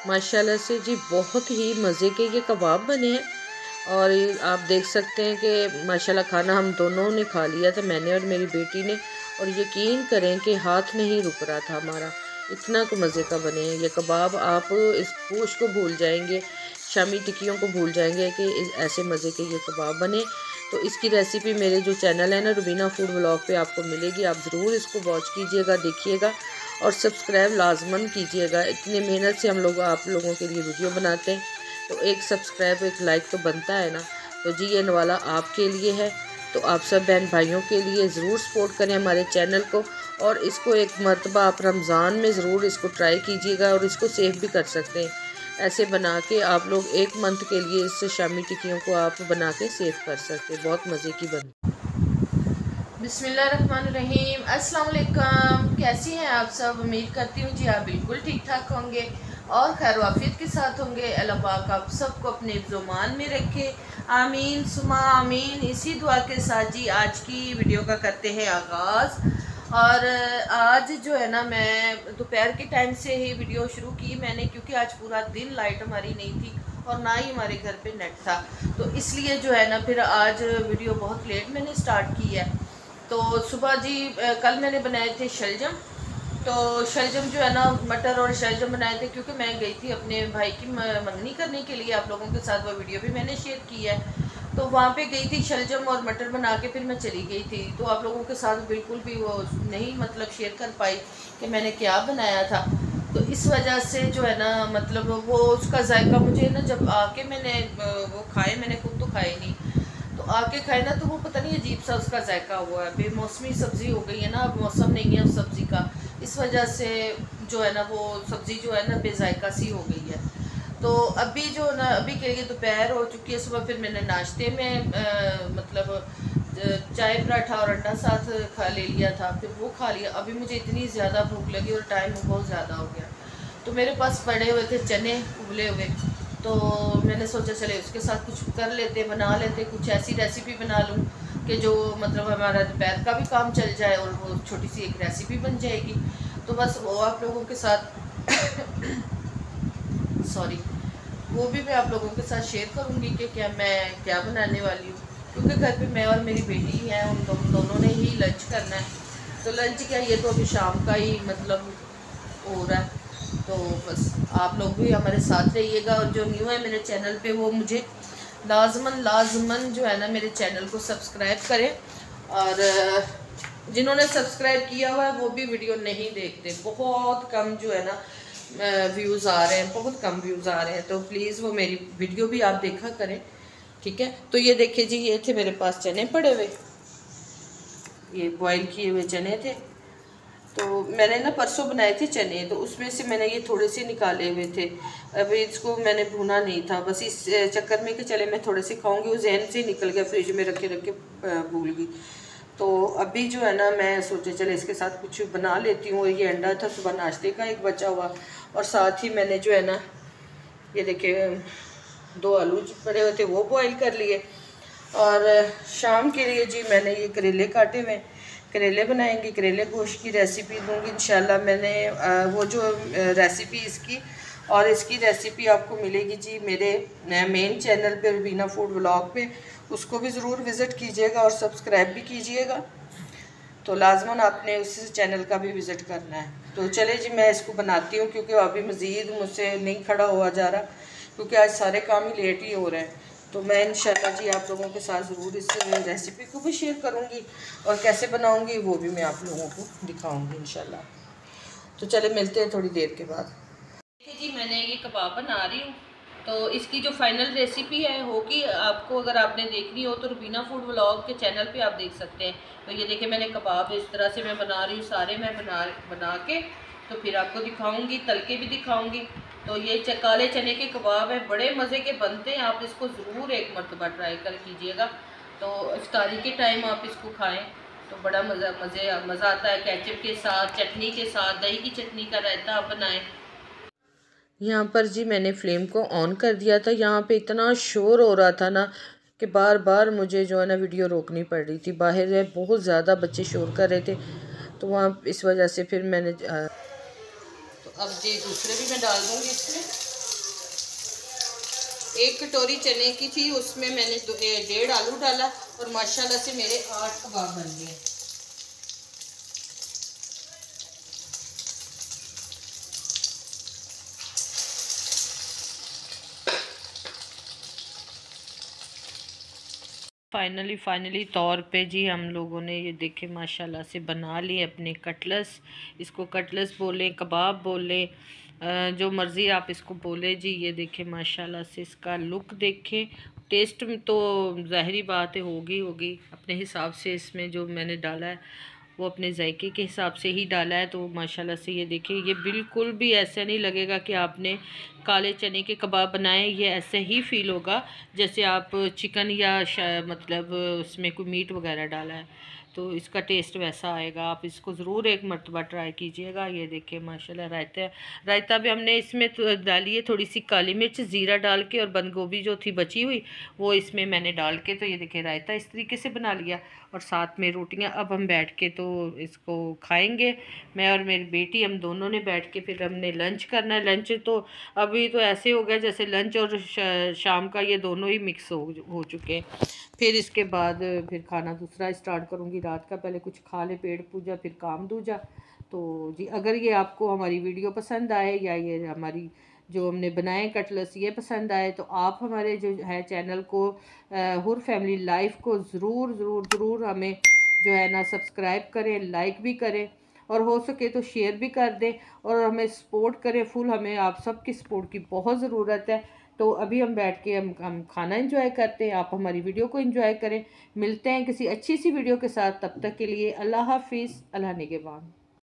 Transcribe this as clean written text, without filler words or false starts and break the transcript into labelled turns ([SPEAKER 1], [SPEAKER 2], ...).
[SPEAKER 1] माशाल्लाह से जी बहुत ही मज़े के ये कबाब बने हैं। और आप देख सकते हैं कि माशाल्लाह खाना हम दोनों ने खा लिया था, मैंने और मेरी बेटी ने। और यकीन करें कि हाथ नहीं रुक रहा था हमारा, इतना को मज़े का बने हैं ये कबाब। आप इस गोश्त को भूल जाएंगे, शामी टिक्कियों को भूल जाएंगे कि ऐसे मज़े के ये कबाब बने। तो इसकी रेसिपी मेरे जो चैनल है ना रुबीना फूड व्लॉग पे आपको मिलेगी, आप ज़रूर इसको वॉच कीजिएगा, देखिएगा और सब्सक्राइब लाजमन कीजिएगा। इतनी मेहनत से हम लोग आप लोगों के लिए वीडियो बनाते हैं, तो एक सब्सक्राइब एक लाइक तो बनता है ना। तो जी ये नवाला आपके लिए है, तो आप सब बहन भाइयों के लिए ज़रूर सपोर्ट करें हमारे चैनल को। और इसको एक मरतबा आप रमज़ान में ज़रूर इसको ट्राई कीजिएगा और इसको सेव भी कर सकते हैं। ऐसे बना के आप लोग 1 मंथ के लिए इस शामी टिक्कियों को आप बना के सेव कर सकते हैं, बहुत मज़े की बन।
[SPEAKER 2] बिस्मिल्लाहिर्रहमानिर्रहीम। अस्सलाम वालेकुम। कैसी हैं आप सब? उम्मीद करती हूँ जी आप बिल्कुल ठीक ठाक होंगे और खैर वाफियत के साथ होंगे। अल्लाह पाक आप सबको अपने ज़ुमान में रखे, आमीन सुमा आमीन। इसी दुआ के साथ जी आज की वीडियो का करते हैं आगाज़। और आज जो है ना मैं दोपहर के टाइम से ही वीडियो शुरू की मैंने, क्योंकि आज पूरा दिन लाइट हमारी नहीं थी और ना ही हमारे घर पे नेट था, तो इसलिए जो है ना फिर आज वीडियो बहुत लेट मैंने स्टार्ट की है। तो सुबह जी कल मैंने बनाए थे शलजम। तो शलजम जो है ना मटर और शलजम बनाए थे, क्योंकि मैं गई थी अपने भाई की मंगनी करने के लिए। आप लोगों के साथ वो वीडियो भी मैंने शेयर की है। तो वहाँ पे गई थी, शलजम और मटर बना के फिर मैं चली गई थी। तो आप लोगों के साथ बिल्कुल भी वो नहीं मतलब शेयर कर पाई कि मैंने क्या बनाया था। तो इस वजह से जो है ना मतलब वो उसका जायका मुझे ना जब आके मैंने वो खाए, मैंने खुद तो खाए नहीं, तो आके खाए ना तो वो पता नहीं अजीब सा उसका जायका हुआ है। बेमौसमी सब्ज़ी हो गई है ना, अब मौसम नहीं है उस सब्ज़ी का, इस वजह से जो है ना वो सब्ज़ी जो है ना बेजायका सी हो गई है। तो अभी जो ना अभी के लिए दोपहर हो चुकी है। सुबह फिर मैंने नाश्ते में मतलब चाय पराठा और अंडा साथ खा ले लिया था, फिर वो खा लिया। अभी मुझे इतनी ज़्यादा भूख लगी और टाइम बहुत ज़्यादा हो गया, तो मेरे पास पड़े हुए थे चने उबले हुए। तो मैंने सोचा चले उसके साथ कुछ कर लेते, बना लेते, कुछ ऐसी रेसिपी बना लूँ कि जो मतलब हमारा दोपहर का भी काम चल जाए और वो छोटी सी एक रेसिपी बन जाएगी। तो बस वो आप लोगों के साथ सॉरी, वो भी मैं आप लोगों के साथ शेयर करूँगी कि क्या बनाने वाली हूँ, क्योंकि घर पे मैं और मेरी बेटी हैं, उन दोनों ने ही लंच करना है। तो लंच क्या, ये तो अभी शाम का ही मतलब हो रहा है। तो बस आप लोग भी हमारे साथ रहिएगा, और जो न्यू है मेरे चैनल पे वो मुझे लाजमन जो है ना मेरे चैनल को सब्सक्राइब करें। और जिन्होंने सब्सक्राइब किया हुआ है वो भी वीडियो नहीं देखते, बहुत कम जो है ना व्यूज़ आ रहे हैं, बहुत कम व्यूज़ आ रहे हैं। तो प्लीज़ वो मेरी वीडियो भी आप देखा करें, ठीक है। तो ये देखिए जी, ये थे मेरे पास चने पड़े हुए, ये बॉईल किए हुए चने थे। तो मैंने ना परसों बनाए थे चने, तो उसमें से मैंने ये थोड़े से निकाले हुए थे। अभी इसको मैंने भुना नहीं था, बस इस चक्कर में कि चले मैं थोड़े से खाऊंगी, वो जहन से ही निकल गया, फ्रिज में रखे रखे भूल गई। तो अभी जो है ना मैं सोचे चले इसके साथ कुछ बना लेती हूँ। ये अंडा था सुबह नाश्ते का एक बचा हुआ, और साथ ही मैंने जो है ना ये देखिए 2 आलू पड़े हुए थे वो बॉईल कर लिए। और शाम के लिए जी मैंने ये करेले काटे हुए, करेले बनाएंगे, करेले गोश्त की रेसिपी दूंगी इंशाल्लाह। मैंने वो जो रेसिपी इसकी और इसकी रेसिपी आपको मिलेगी जी मेरे मेन चैनल पे रुबीना फूड व्लॉग पे, उसको भी ज़रूर विज़िट कीजिएगा और सब्सक्राइब भी कीजिएगा। तो लाजमन आपने उस चैनल का भी विज़िट करना है। तो चले जी मैं इसको बनाती हूँ, क्योंकि अभी मज़ीद मुझसे नहीं खड़ा हुआ जा रहा, क्योंकि आज सारे काम ही लेट ही हो रहे हैं। तो मैं इंशाल्लाह जी आप लोगों के साथ ज़रूर इस रेसिपी को भी शेयर करूँगी, और कैसे बनाऊँगी वो भी मैं आप लोगों को दिखाऊँगी इंशाल्लाह। तो चले मिलते हैं थोड़ी देर के बाद। देखिए जी मैंने ये कबाब बना रही हूँ, तो इसकी जो फाइनल रेसिपी है होगी आपको, अगर आपने देखनी हो तो रुबीना फूड व्लॉग के चैनल पे आप देख सकते हैं। तो ये देखिए मैंने कबाब इस तरह से मैं बना रही हूँ, सारे मैं बना के तो फिर आपको दिखाऊंगी, तल के भी दिखाऊंगी। तो ये काले चने के कबाब है, बड़े मज़े के बनते हैं, आप इसको ज़रूर एक मरतबा ट्राई कर कीजिएगा। तो इफ्तारी के टाइम आप इसको खाएँ तो बड़ा मज़ा आता है, केचप के साथ, चटनी के साथ, दही की चटनी का रायता आप बनाएँ। यहाँ पर जी मैंने फ्लेम को ऑन कर दिया था, यहाँ पे इतना शोर हो रहा था ना कि बार बार मुझे जो है ना वीडियो रोकनी पड़ रही थी। बाहर है बहुत ज़्यादा बच्चे शोर कर रहे थे, तो वहाँ इस वजह से फिर मैंने तो अब जी दूसरे भी मैं डाल दूँगी इसमें। 1 कटोरी चने की थी, उसमें मैंने 1.5 आलू डाला और माशाल्लाह से मेरे 8 कबाब बन गए।
[SPEAKER 1] फाइनली तौर पे जी हम लोगों ने ये देखे माशाल्लाह से बना लिए अपने कटलस। इसको कटलस बोलें, कबाब बोलें, जो मर्ज़ी आप इसको बोले जी। ये देखें माशाल्लाह से इसका लुक देखें। टेस्ट में तो ज़ाहिरी बात है होगी अपने हिसाब से। इसमें जो मैंने डाला है वो अपने जायके के हिसाब से ही डाला है। तो माशाल्लाह से ये देखिए, ये बिल्कुल भी ऐसा नहीं लगेगा कि आपने काले चने के कबाब बनाए। ये ऐसे ही फ़ील होगा जैसे आप चिकन या मतलब उसमें कोई मीट वगैरह डाला है, तो इसका टेस्ट वैसा आएगा। आप इसको ज़रूर एक मरतबा ट्राई कीजिएगा। ये देखिए माशाल्लाह रायता भी हमने इसमें डाली है, थोड़ी सी काली मिर्च, ज़ीरा डाल के, और बंद गोभी जो थी बची हुई वो इसमें मैंने डाल के, तो ये देखिए रायता इस तरीके से बना लिया। और साथ में रोटियां। अब हम बैठ के तो इसको खाएंगे, मैं और मेरी बेटी, हम दोनों ने बैठ के फिर हमने लंच करना है। लंच तो अभी तो ऐसे हो गया जैसे लंच और शाम का ये दोनों ही मिक्स हो चुके हैं। फिर इसके बाद फिर खाना दूसरा स्टार्ट करूँगी रात का। पहले कुछ खा ले, पेट पूजा, फिर काम दूजा। तो जी अगर ये आपको हमारी वीडियो पसंद आए या ये हमारी जो हमने बनाए कटलस ये पसंद आए, तो आप हमारे जो है चैनल को हुर फैमिली लाइफ को ज़रूर हमें जो है ना सब्सक्राइब करें, लाइक भी करें, और हो सके तो शेयर भी कर दें, और हमें सपोर्ट करें फुल। हमें आप सबकी सपोर्ट की बहुत ज़रूरत है। तो अभी हम बैठ के हम खाना एंजॉय करते हैं, आप हमारी वीडियो को एंजॉय करें। मिलते हैं किसी अच्छी सी वीडियो के साथ, तब तक के लिए अल्लाह हाफिज़, अल्लाह निगहबान।